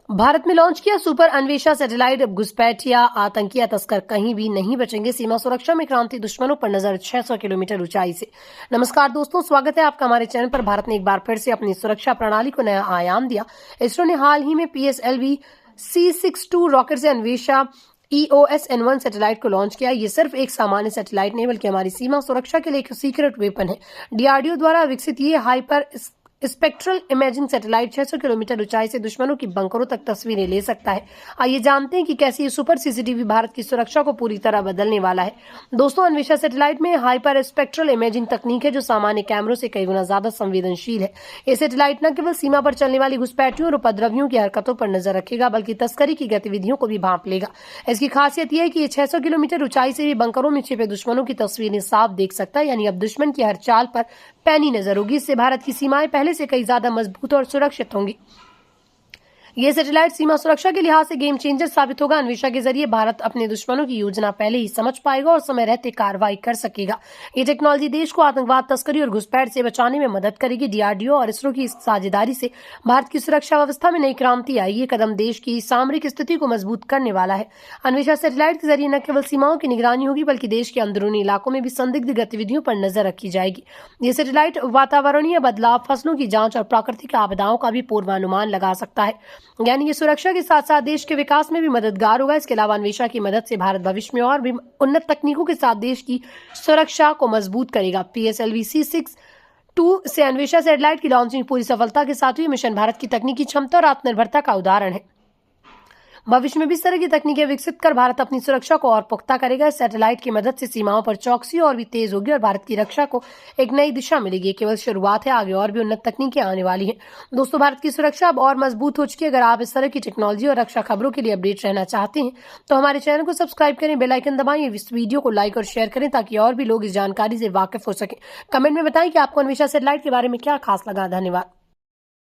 भारत में लॉन्च किया super Anvesha satellite. अब घुसपैठिया, आतंकी या तस्कर कहीं भी नहीं बचेंगे। सीमा सुरक्षा में क्रांति, दुश्मनों पर नजर 600 किलोमीटर ऊंचाई से। नमस्कार दोस्तों, स्वागत है आपका हमारे चैनल पर। भारत ने एक बार फिर से अपनी सुरक्षा प्रणाली को नया आयाम दिया। इसरो ने हाल ही में PSLV C62 रॉकेट से अन्वेषा EOS-N1 सैटेलाइट को लॉन्च किया। ये सिर्फ एक सामान्य सैटेलाइट नहीं बल्कि हमारी सीमा सुरक्षा के लिए एक सीक्रेट वेपन है। DRDO द्वारा विकसित ये hyper spectral imaging satellite 600 kilometre ऊंचाई से दुश्मनों की बंकरों तक तस्वीरें ले सकता है। आइए जानते हैं कि कैसे ये सुपर CCTV भारत की सुरक्षा को पूरी तरह बदलने वाला है। दोस्तों, अन्वेषा सैटेलाइट में हाइपर स्पेक्ट्रल इमेजिंग तकनीक है जो सामान्य कैमरों से कई गुना ज्यादा संवेदनशील है। ये सैटेलाइट न केवल सीमा पर चलने वाली घुसपैठियों और उपद्रवियों की हरकतों पर नजर रखेगा बल्कि तस्करी की गतिविधियों को भी भांप लेगा। इसकी खासियत यह है कि ये 600 किलोमीटर ऊंचाई से भी बंकरों में छिपे दुश्मनों की तस्वीरें साफ देख सकता है। यानी अब दुश्मन की हर चाल पर पैनी नजर होगी। इससे भारत की सीमाएं पहले से कई ज्यादा मजबूत और सुरक्षित होंगी। यह सैटेलाइट सीमा सुरक्षा के लिहाज से गेम चेंजर साबित होगा। अन्वेषा के जरिए भारत अपने दुश्मनों की योजना पहले ही समझ पाएगा और समय रहते कार्रवाई कर सकेगा। ये टेक्नोलॉजी देश को आतंकवाद, तस्करी और घुसपैठ से बचाने में मदद करेगी। DRDO और इसरो की साझेदारी से भारत की सुरक्षा व्यवस्था में नई क्रांति आई। ये कदम देश की सामरिक स्थिति को मजबूत करने वाला है। अन्वेषा सैटेलाइट के जरिए न केवल सीमाओं की निगरानी होगी बल्कि देश के अंदरूनी इलाकों में भी संदिग्ध गतिविधियों पर नजर रखी जाएगी। ये सैटेलाइट वातावरणीय बदलाव, फसलों की जांच और प्राकृतिक आपदाओं का भी पूर्वानुमान लगा सकता है। यानी ये सुरक्षा के साथ साथ देश के विकास में भी मददगार होगा। इसके अलावा अन्वेषा की मदद से भारत भविष्य में और भी उन्नत तकनीकों के साथ देश की सुरक्षा को मजबूत करेगा। PSLV C62 से अन्वेषा सैटेलाइट की लॉन्चिंग पूरी सफलता के साथ हुई। मिशन भारत की तकनीकी क्षमता और आत्मनिर्भरता का उदाहरण है। भविष्य में भी इस तरह की तकनीकें विकसित कर भारत अपनी सुरक्षा को और पुख्ता करेगा। इस सैटेलाइट की मदद से सीमाओं पर चौकसी और भी तेज होगी और भारत की रक्षा को एक नई दिशा मिलेगी। केवल शुरुआत है, आगे और भी उन्नत तकनीकें आने वाली हैं। दोस्तों, भारत की सुरक्षा अब और मजबूत हो चुकी है। अगर आप इस तरह की टेक्नोलॉजी और रक्षा खबरों के लिए अपडेट रहना चाहते हैं तो हमारे चैनल को सब्सक्राइब करें, बेल आइकन दबाएं, इस वीडियो को लाइक और शेयर करें ताकि और भी लोग इस जानकारी से वाकिफ हो सकें। कमेंट में बताएं कि आपको अन्वेषा सैटेलाइट के बारे में क्या खास लगा। धन्यवाद।